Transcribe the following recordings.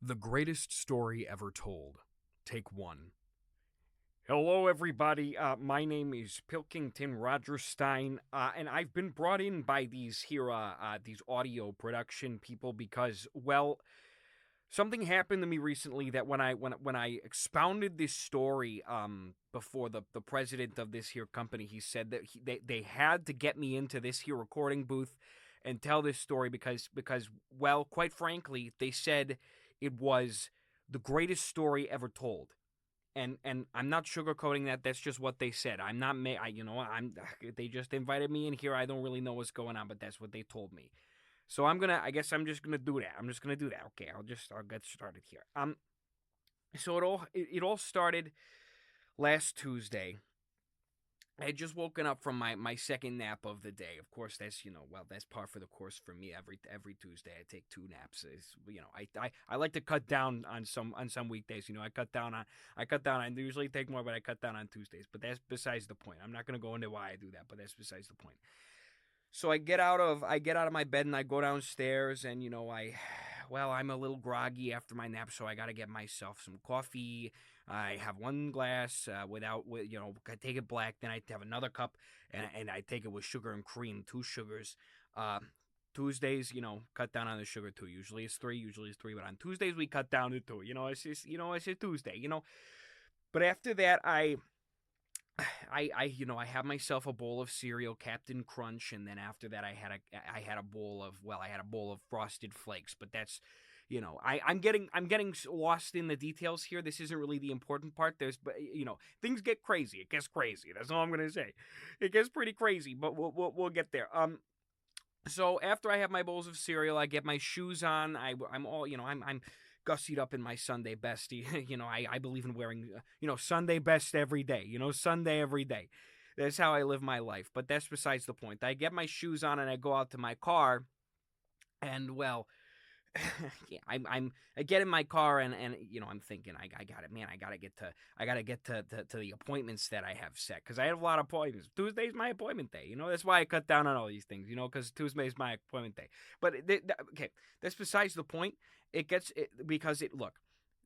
The greatest story ever told. Take one. Hello, everybody. My name is Pilkington Rogerstein, and I've been brought in by these audio production people because, well, something happened to me recently that when I expounded this story before the president of this here company, he said that they had to get me into this here recording booth and tell this story because well, quite frankly, they said it was the greatest story ever told. And I'm not sugarcoating that. That's just what they said. I'm not I'm they just invited me in here. I don't really know what's going on, but that's what they told me. So I guess I'm just gonna do that. I'm just gonna do that. Okay, I'll get started here. So it all started last Tuesday. I had just woken up from my second nap of the day. Of course, that's par for the course for me. Every Tuesday, I take two naps. I like to cut down on some weekdays. I cut down. I usually take more, but I cut down on Tuesdays. But that's besides the point. I'm not gonna go into why I do that, but that's besides the point. So I get out of my bed and I go downstairs and I'm a little groggy after my nap, so I got to get myself some coffee. I have one glass I take it black, then I have another cup and I take it with sugar and cream, two sugars. Uh Tuesdays, cut down on the sugar too. Usually it's three, but on Tuesdays we cut down to two. It's just Tuesday. But after that, I have myself a bowl of cereal, Captain Crunch, and then after that I had a bowl of Frosted Flakes. But that's, I'm getting lost in the details here. This isn't really the important part. Things get crazy. It gets crazy. That's all I'm gonna say. It gets pretty crazy, but we'll get there. So after I have my bowls of cereal, I get my shoes on. I'm gussied up in my Sunday best. I believe in wearing, Sunday best every day. Sunday every day. That's how I live my life. But that's besides the point. I get my shoes on and I go out to my car, and well, yeah, I get in my car and I'm thinking I got it, man. I gotta get to the appointments that I have set because I have a lot of appointments. Tuesday's my appointment day. That's why I cut down on all these things. Because Tuesday's my appointment day. But okay, that's besides the point. Look.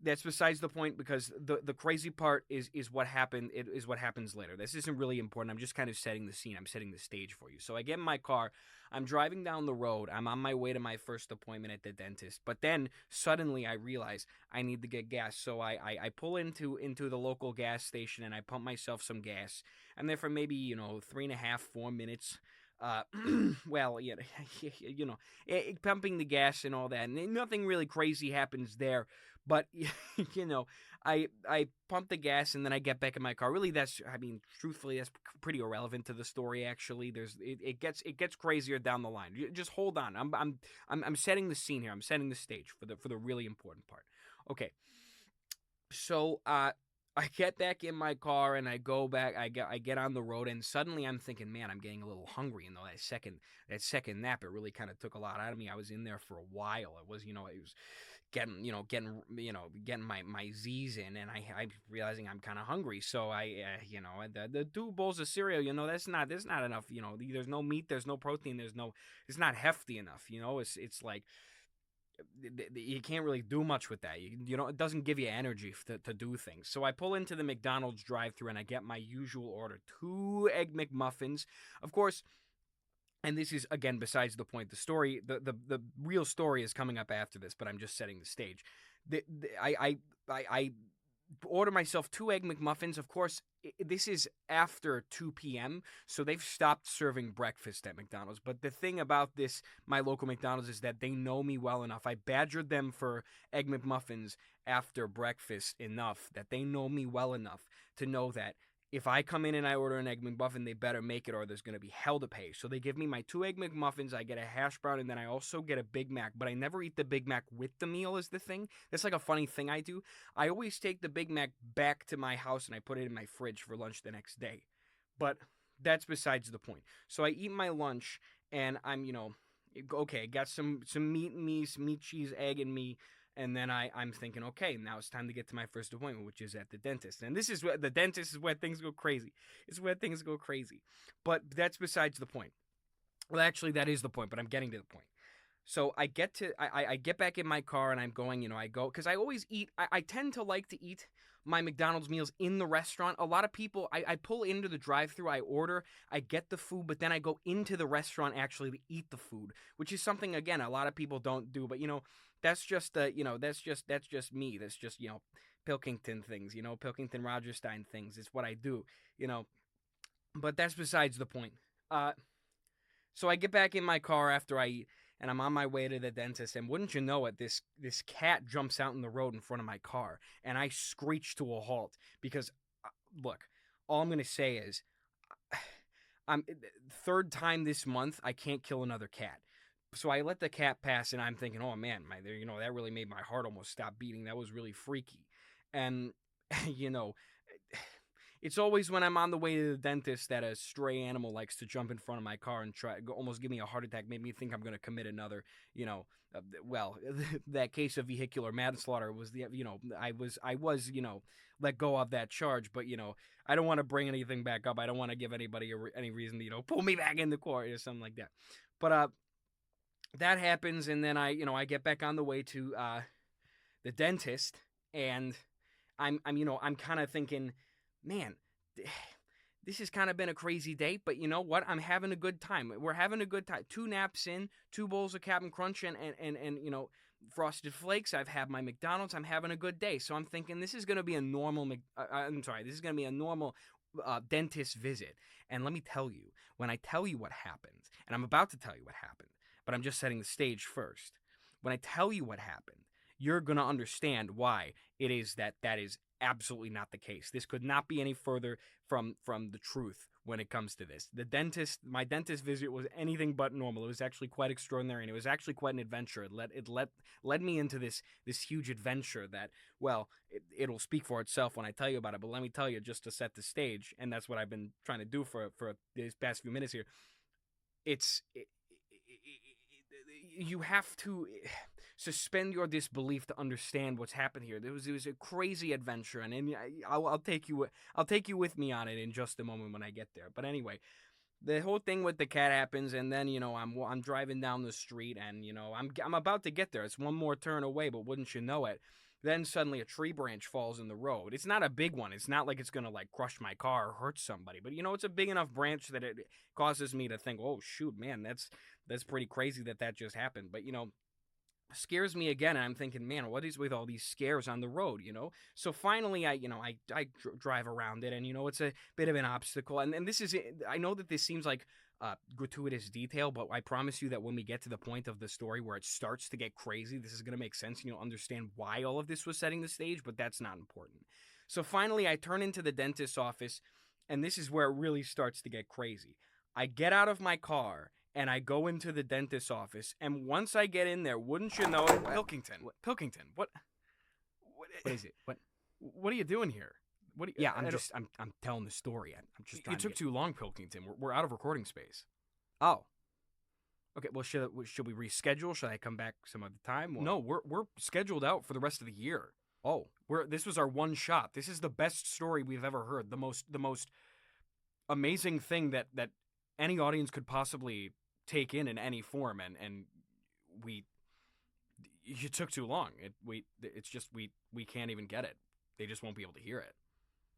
That's besides the point because the crazy part is what happened. It is what happens later. This isn't really important. I'm just kind of setting the scene. I'm setting the stage for you. So I get in my car. I'm driving down the road. I'm on my way to my first appointment at the dentist. But then suddenly I realize I need to get gas. So I pull into the local gas station and I pump myself some gas. And then for maybe 3.5 4 minutes. Uh, well, yeah, pumping the gas and all that. And nothing really crazy happens there. But you know, I pump the gas and then I get back in my car. Really, truthfully, that's pretty irrelevant to the story. Actually, it gets crazier down the line. Just hold on. I'm setting the scene here. I'm setting the stage for the really important part. Okay, so I get back in my car and I go back. I get on the road and suddenly I'm thinking, man, I'm getting a little hungry. And that second nap, it really kind of took a lot out of me. I was in there for a while. It was getting my Z's in, and I realizing I'm kind of hungry. So the two bowls of cereal, that's not enough. There's no meat, there's no protein, it's not hefty enough. It's like you can't really do much with that. It doesn't give you energy to do things. So I pull into the McDonald's drive-thru and I get my usual order: two egg McMuffins, of course. And this is again besides the point. The real story is coming up after this, but I'm just setting the stage. I order myself two egg McMuffins. Of course, this is after 2 p.m., so they've stopped serving breakfast at McDonald's. But the thing about my local McDonald's, is that they know me well enough. I badgered them for egg McMuffins after breakfast enough that they know me well enough to know that if I come in and I order an egg McMuffin, they better make it or there's going to be hell to pay. So they give me my two egg McMuffins, I get a hash brown, and then I also get a Big Mac. But I never eat the Big Mac with the meal is the thing. That's like a funny thing I do. I always take the Big Mac back to my house and I put it in my fridge for lunch the next day. But that's besides the point. So I eat my lunch and okay, got some meat and meat, cheese, egg, and me. And then I'm thinking, okay, now it's time to get to my first appointment, which is at the dentist. And the dentist is where things go crazy. It's where things go crazy. But that's besides the point. Well, actually, that is the point, but I'm getting to the point. So I get back in my car and I'm going, I go, because I always eat, I tend to like to eat my McDonald's meals in the restaurant. A lot of people, I pull into the drive through, I order, I get the food, but then I go into the restaurant actually to eat the food, which is something, again, a lot of people don't do. But, that's just, that's just me. That's just, Pilkington things, Pilkington Rogerstein things. It's what I do, you know, but that's besides the point. Uh, so I get back in my car after I eat, and I'm on my way to the dentist. And wouldn't you know it, this cat jumps out in the road in front of my car, and I screech to a halt because, look, all I'm gonna say is, I'm third time this month I can't kill another cat. So I let the cat pass, and I'm thinking, oh man, that really made my heart almost stop beating. That was really freaky, and you know, it's always when I'm on the way to the dentist that a stray animal likes to jump in front of my car and try almost give me a heart attack, make me think I'm going to commit another, well, that case of vehicular manslaughter was I was let go of that charge, but I don't want to bring anything back up. I don't want to give anybody any reason to pull me back in the court or something like that. But that happens, and then I get back on the way to the dentist, and I'm kind of thinking, man, this has kind of been a crazy day, but you know what? I'm having a good time. We're having a good time. 2 naps in, 2 bowls of Captain Crunch and Frosted Flakes. I've had my McDonald's. I'm having a good day. So I'm thinking this is going to be a normal, this is going to be a normal dentist visit. And let me tell you, when I tell you what happened, and I'm about to tell you what happened, but I'm just setting the stage first. When I tell you what happened, you're going to understand why it is that is absolutely not the case. This could not be any further from the truth when it comes to this. My dentist visit was anything but normal. It was actually quite extraordinary, and it was actually quite an adventure. It led me into this huge adventure that, well, it'll speak for itself when I tell you about it. But let me tell you, just to set the stage, and that's what I've been trying to do for these past few minutes here. You have to suspend your disbelief to understand what's happened here. It was a crazy adventure, and I'll take you with me on it in just a moment when I get there. But anyway, the whole thing with the cat happens, and then I'm driving down the street, and I'm about to get there. It's one more turn away, but wouldn't you know it, then suddenly a tree branch falls in the road. It's not a big one. It's not like it's going to crush my car or hurt somebody. But it's a big enough branch that it causes me to think, oh shoot, man, that's pretty crazy that just happened. But scares me again, and I'm thinking, man, what is with all these scares on the road? So finally I drive around it, and it's a bit of an obstacle. And this is, I know that this seems like gratuitous detail, but I promise you that when we get to the point of the story where it starts to get crazy, this is going to make sense, and you'll understand why all of this was setting the stage, but that's not important. So finally I turn into the dentist's office, and this is where it really starts to get crazy. I get out of my car, and I go into the dentist's office, and once I get in there, wouldn't you know it, Pilkington, what is it? What are you doing here? Yeah, I'm telling the story. I'm just trying. It took too long, Pilkington. We're out of recording space. Oh. Okay, well, should we reschedule? Should I come back some other time? No, we're scheduled out for the rest of the year. Oh, this was our one shot. This is the best story we've ever heard. The most amazing thing that any audience could possibly take in any form, and you took too long. It's just we can't even get it. They just won't be able to hear it.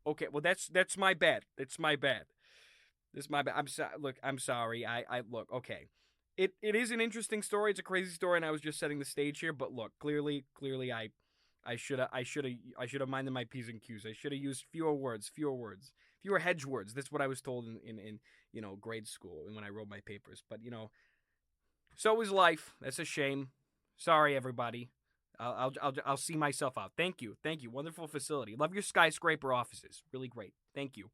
Okay, well that's my bad. It's my bad. This is my bad. I'm sorry. I look, okay. It is an interesting story. It's a crazy story, and I was just setting the stage here. But look, clearly, I should have minded my P's and Q's. I should have used fewer words, fewer hedge words. That's what I was told in grade school and when I wrote my papers. But so is life. That's a shame. Sorry, everybody. I'll see myself out. Thank you. Wonderful facility. Love your skyscraper offices. Really great. Thank you.